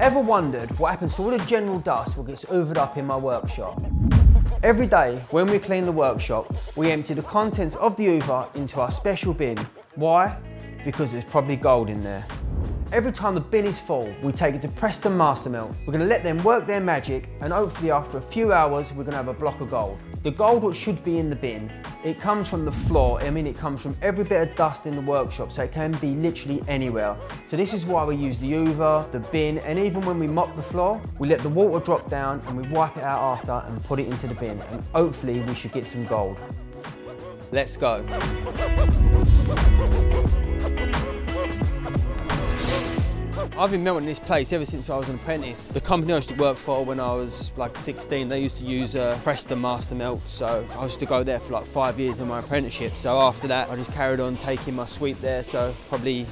Ever wondered what happens to all the general dust that gets hoovered up in my workshop? Every day when we clean the workshop, we empty the contents of the hoover into our special bin. Why? Because there's probably gold in there. Every time the bin is full, we take it to Preston Mastermelt. We're going to let them work their magic, and hopefully after a few hours we're going to have a block of gold. The gold that should be in the bin, it comes from the floor. I mean, it comes from every bit of dust in the workshop, so it can be literally anywhere. So this is why we use the hoover, the bin, and even when we mop the floor, we let the water drop down and we wipe it out after and put it into the bin, and hopefully we should get some gold. Let's go. I've been melting this place ever since I was an apprentice. The company I used to work for when I was like 16, they used to use Preston Mastermelt, so I used to go there for like 5 years in my apprenticeship. So after that, I just carried on taking my sweep there, so probably,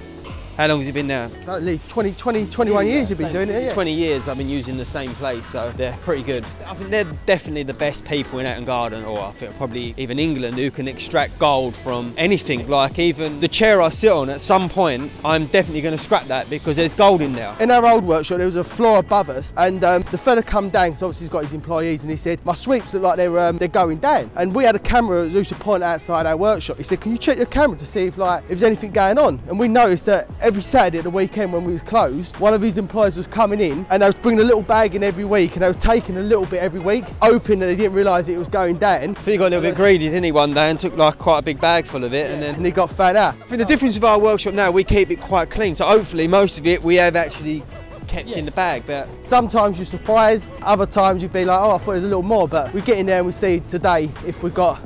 how long has it been now? 21 years you've been doing it, yeah? 20 years I've been using the same place, so they're pretty good. I think they're definitely the best people in Hatton Garden, or I think probably even England, who can extract gold from anything. Like even the chair I sit on, at some point, I'm definitely going to scrap that because there's gold in there. In our old workshop, there was a floor above us, and the fella come down, because obviously he's got his employees, and he said, my sweeps look like they're going down. And we had a camera that used to point outside our workshop. He said, can you check your camera to see if there's anything going on? And we noticed that every Saturday at the weekend when we was closed, one of his employees was coming in and they was bringing a little bag in every week, and they was taking a little bit every week, hoping that they didn't realise it was going down. I think he got a little bit greedy, didn't he, one day, and took like quite a big bag full of it, yeah. and he got found out. I think the difference with our workshop now, we keep it quite clean, so hopefully most of it we have actually kept in the bag. But sometimes you're surprised, other times you'd be like, oh, I thought there's a little more, but we get in there and we see today if we've got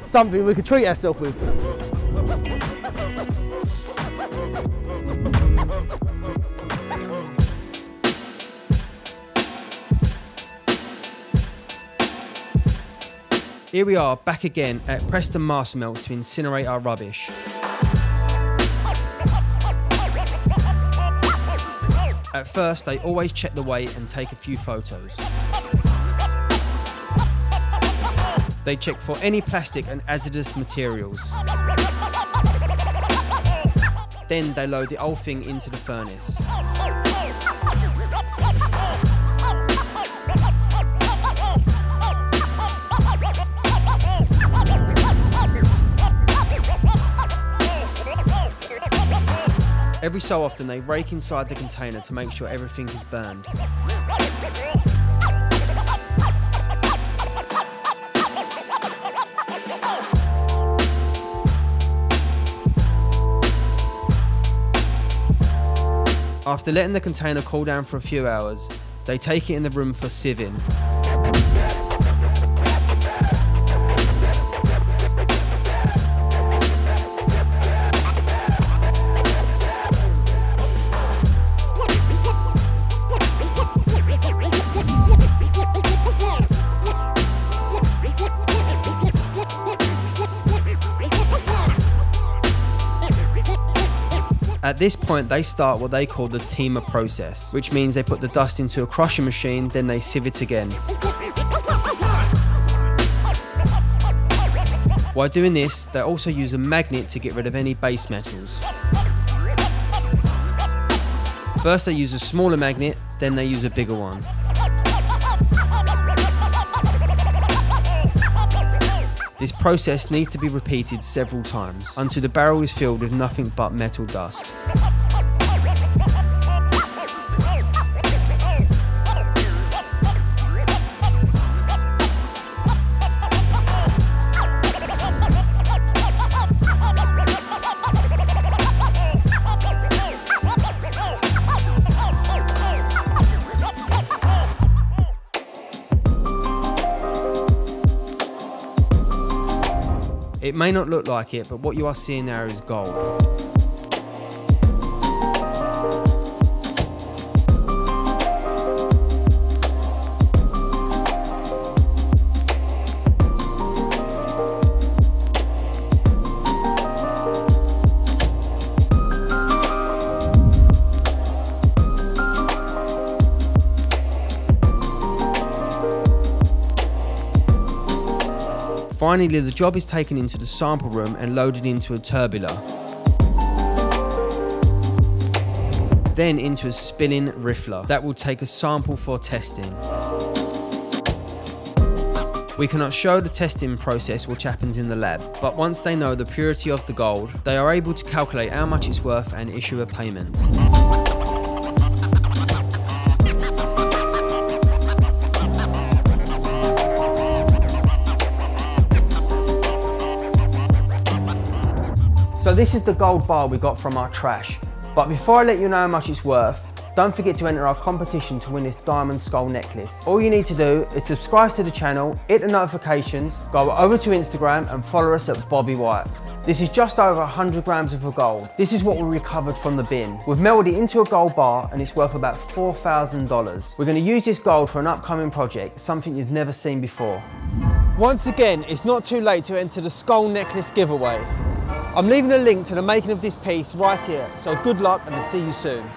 something we could treat ourselves with. Here we are back again at Preston Mastermelt to incinerate our rubbish. At first, they always check the weight and take a few photos. They check for any plastic and hazardous materials. Then they load the whole thing into the furnace. Every so often they rake inside the container to make sure everything is burned. After letting the container cool down for a few hours, they take it in the room for sieving. At this point, they start what they call the Teamer process, which means they put the dust into a crusher machine, then they sieve it again. While doing this, they also use a magnet to get rid of any base metals. First they use a smaller magnet, then they use a bigger one. This process needs to be repeated several times until the barrel is filled with nothing but metal dust. It may not look like it, but what you are seeing now is gold. Finally, the job is taken into the sample room and loaded into a turbular. then into a spinning riffler that will take a sample for testing. We cannot show the testing process which happens in the lab, but once they know the purity of the gold, they are able to calculate how much it's worth and issue a payment. So this is the gold bar we got from our trash. But before I let you know how much it's worth, don't forget to enter our competition to win this diamond skull necklace. All you need to do is subscribe to the channel, hit the notifications, go over to Instagram and follow us at Bobby White. This is just over 100 grams of gold. This is what we recovered from the bin. We've melted it into a gold bar and it's worth about $4,000. We're going to use this gold for an upcoming project, something you've never seen before. Once again, it's not too late to enter the skull necklace giveaway. I'm leaving a link to the making of this piece right here, so good luck and I'll see you soon.